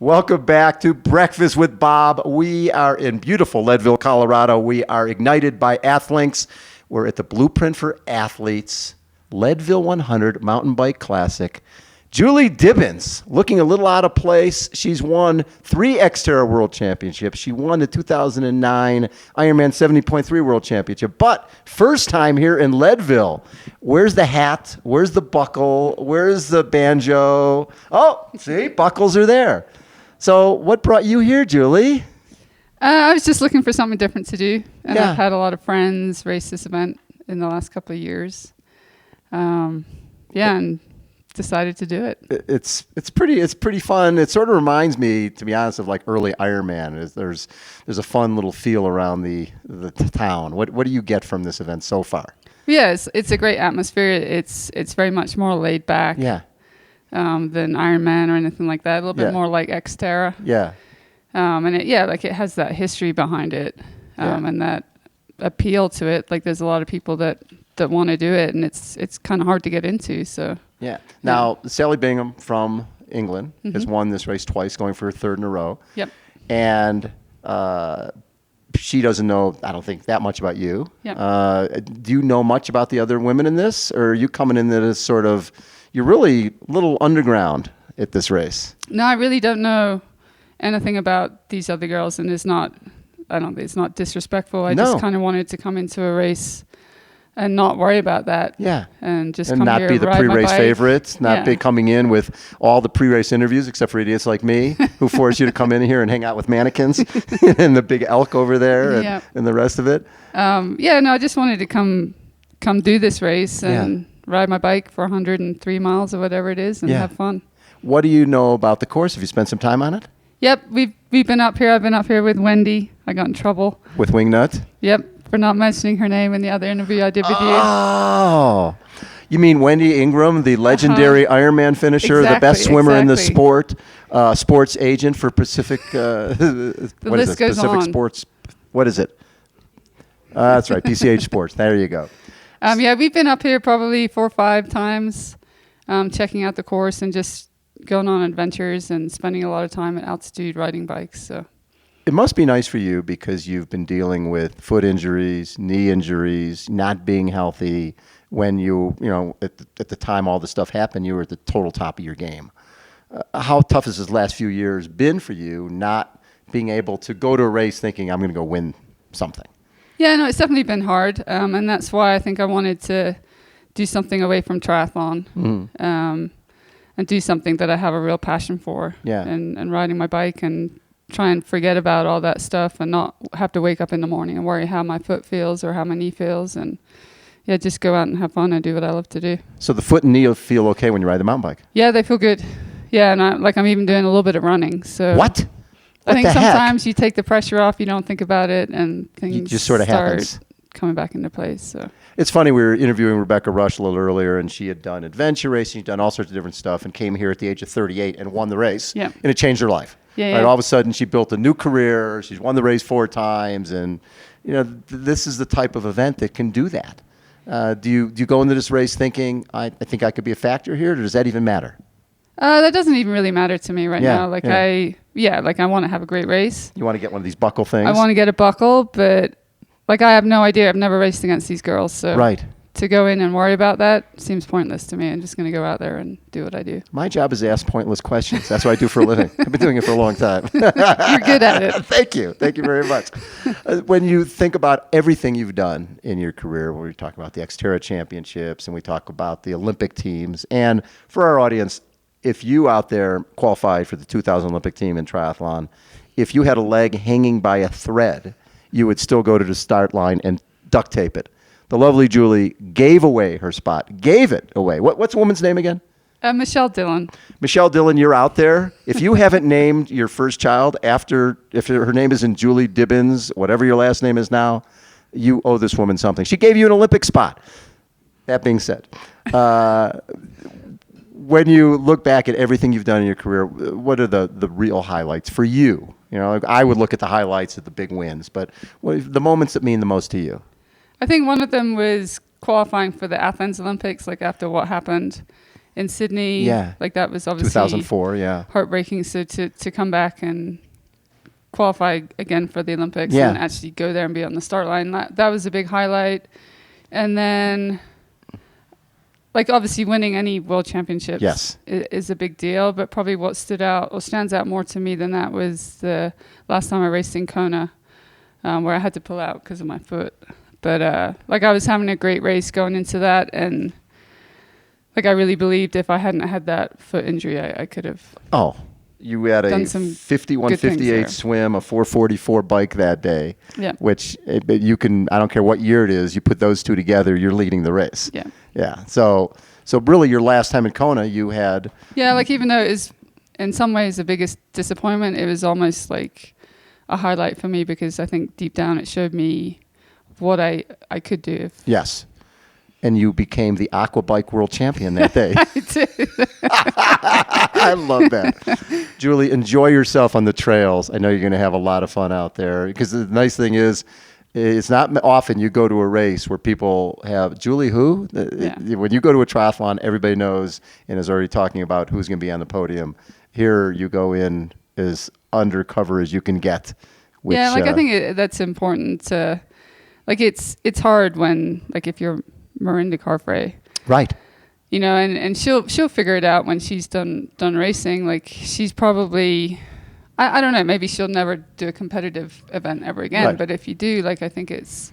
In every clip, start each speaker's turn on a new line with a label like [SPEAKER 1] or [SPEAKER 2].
[SPEAKER 1] Welcome back to Breakfast with Bob. We are in beautiful Leadville, Colorado. We are ignited by Athlinks. We're at the Blueprint for Athletes, Leadville 100 Mountain Bike Classic. Julie Dibens, looking a little out of place. She's won 3 Xterra World Championships. She won the 2009 Ironman 70.3 World Championship. But first time here in Leadville. Where's the hat? Where's the buckle? Where's the banjo? Oh, see, buckles are there. So what brought you here, Julie?
[SPEAKER 2] I was just looking for something different to do. And
[SPEAKER 1] Yeah.
[SPEAKER 2] I've had a lot of friends race this event in the last couple of years. And decided to do it.
[SPEAKER 1] It's pretty fun. It sort of reminds me, to be honest, of like early Ironman. There's a fun little feel around the town. What do you get from this event so far?
[SPEAKER 2] Yes, it's a great atmosphere. It's very much more laid back.
[SPEAKER 1] Yeah.
[SPEAKER 2] Than Ironman or anything like that. A little bit more like Xterra.
[SPEAKER 1] Yeah.
[SPEAKER 2] And it has that history behind it, and that appeal to it. Like there's a lot of people that want to do it, and it's kind of hard to get into. So.
[SPEAKER 1] Yeah. Now, Sally Bingham from England has won this race twice, going for her third in a row.
[SPEAKER 2] Yep.
[SPEAKER 1] And she doesn't know, I don't think, that much about you.
[SPEAKER 2] Yep.
[SPEAKER 1] Do you know much about the other women in this? Or are you coming in as sort of, you're really a little underground at this race?
[SPEAKER 2] No, I really don't know anything about these other girls, and it's not disrespectful. I just kind of wanted to come into a race and not worry about that.
[SPEAKER 1] Yeah.
[SPEAKER 2] And just
[SPEAKER 1] and
[SPEAKER 2] come
[SPEAKER 1] not
[SPEAKER 2] here,
[SPEAKER 1] be the
[SPEAKER 2] ride my
[SPEAKER 1] pre-race
[SPEAKER 2] bike.
[SPEAKER 1] favorites, not be coming in with all the pre-race interviews, except for idiots like me, who force you to come in here and hang out with mannequins and the big elk over there and the rest of it.
[SPEAKER 2] I just wanted to come do this race and ride my bike for 103 miles or whatever it is and have fun.
[SPEAKER 1] What do you know about the course? Have you spent some time on it?
[SPEAKER 2] Yep, we've been up here. I've been up here with Wendy. I got in trouble.
[SPEAKER 1] With Wingnut?
[SPEAKER 2] Yep, for not mentioning her name in the other interview I did with you.
[SPEAKER 1] Oh, you mean Wendy Ingram, the legendary Ironman finisher, the best swimmer in the sport, sports agent for Pacific.
[SPEAKER 2] The list goes
[SPEAKER 1] Pacific
[SPEAKER 2] on.
[SPEAKER 1] Sports. What is it? That's right, PCH Sports. There you go.
[SPEAKER 2] We've been up here probably 4 or 5 times, checking out the course and just going on adventures and spending a lot of time at altitude riding bikes. So.
[SPEAKER 1] It must be nice for you because you've been dealing with foot injuries, knee injuries, not being healthy. When at the time all this stuff happened, you were at the total top of your game. How tough has this last few years been for you, not being able to go to a race thinking I'm going to go win something?
[SPEAKER 2] Yeah, no, it's definitely been hard, and that's why I think I wanted to do something away from triathlon, and do something that I have a real passion for, and riding my bike and try and forget about all that stuff and not have to wake up in the morning and worry how my foot feels or how my knee feels, and just go out and have fun and do what I love to do.
[SPEAKER 1] So the foot and knee feel okay when you ride the mountain bike?
[SPEAKER 2] Yeah, they feel good. Yeah, and I'm even doing a little bit of running. So
[SPEAKER 1] what?
[SPEAKER 2] I think sometimes you take the pressure off, you don't think about it, and things
[SPEAKER 1] just sort of happens.
[SPEAKER 2] Coming back into place. So
[SPEAKER 1] it's funny, we were interviewing Rebecca Rush a little earlier, and she had done adventure racing, she'd done all sorts of different stuff, and came here at the age of 38 and won the race.
[SPEAKER 2] Yeah.
[SPEAKER 1] And it changed her life. Right? All of a sudden, she built a new career. She's won the race 4 times, and this is the type of event that can do that. Do you go into this race thinking, I think I could be a factor here, or does that even matter?
[SPEAKER 2] That doesn't even really matter to me right now. I want to have a great race.
[SPEAKER 1] You want to get one of these buckle things?
[SPEAKER 2] I want to get a buckle, but I have no idea. I've never raced against these girls, so to go in and worry about that seems pointless to me. I'm just going to go out there and do what I do.
[SPEAKER 1] My job is to ask pointless questions. That's what I do for a living. I've been doing it for a long time.
[SPEAKER 2] You're good at it.
[SPEAKER 1] Thank you. Thank you very much. When you think about everything you've done in your career, when we talk about the Xterra Championships and we talk about the Olympic teams, and for our audience, if you out there qualified for the 2000 Olympic team in triathlon, if you had a leg hanging by a thread, you would still go to the start line and duct tape it. The lovely Julie gave away her spot. Gave it away. What's the woman's name again?
[SPEAKER 2] Michelle Dillon.
[SPEAKER 1] Michelle Dillon, you're out there. If you haven't named your first child if her name isn't Julie Dibens, whatever your last name is now, you owe this woman something. She gave you an Olympic spot. That being said, when you look back at everything you've done in your career, what are the real highlights for you? I would look at the highlights at the big wins, but what are the moments that mean the most to you?
[SPEAKER 2] I think one of them was qualifying for the Athens Olympics, after what happened in Sydney.
[SPEAKER 1] Yeah.
[SPEAKER 2] Like that was obviously
[SPEAKER 1] 2004. Yeah.
[SPEAKER 2] heartbreaking. So to come back and qualify again for the Olympics
[SPEAKER 1] Yeah.
[SPEAKER 2] and actually go there and be on the start line, that was a big highlight. And then, like, obviously winning any world championships is a big deal, but probably what stands out more to me than that was the last time I raced in Kona, where I had to pull out because of my foot. But like, I was having a great race going into that, and like, I really believed if I hadn't had that foot injury, I could have.
[SPEAKER 1] Oh, you had a 51:58 swim, a 4:44 bike that day.
[SPEAKER 2] Yeah.
[SPEAKER 1] Which you can, I don't care what year it is, you put those two together, you're leading the race.
[SPEAKER 2] Yeah.
[SPEAKER 1] Yeah. So really, your last time in Kona, you had.
[SPEAKER 2] Yeah, like, even though it is in some ways the biggest disappointment, it was almost like a highlight for me, because I think deep down it showed me what I could do.
[SPEAKER 1] Yes. And you became the aqua bike world champion that day.
[SPEAKER 2] I did.
[SPEAKER 1] I love that. Julie, enjoy yourself on the trails. I know you're going to have a lot of fun out there, because the nice thing is, it's not often you go to a race where people have, Julie who?
[SPEAKER 2] Yeah.
[SPEAKER 1] When you go to a triathlon, everybody knows and is already talking about who's going to be on the podium. Here you go in as undercover as you can get. Which,
[SPEAKER 2] yeah, like, I think that's important to, like, it's hard when, like, if you're Marinda Carfrae.
[SPEAKER 1] Right.
[SPEAKER 2] You know, and she'll figure it out when she's done racing. Like, she's probably, I don't know, maybe she'll never do a competitive event ever again.
[SPEAKER 1] Right.
[SPEAKER 2] But if you do, like, I think it's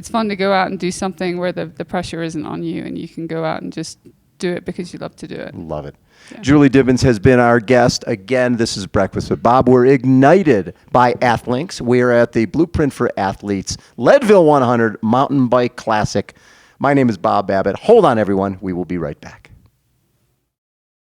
[SPEAKER 2] fun to go out and do something where the pressure isn't on you, and you can go out and just do it because you love to do it.
[SPEAKER 1] Love it.
[SPEAKER 2] Yeah.
[SPEAKER 1] Julie Dibens has been our guest. Again, this is Breakfast with Bob. We're ignited by Athlinks. We're at the Blueprint for Athletes Leadville 100 Mountain Bike Classic. My name is Bob Babbitt. Hold on, everyone. We will be right back.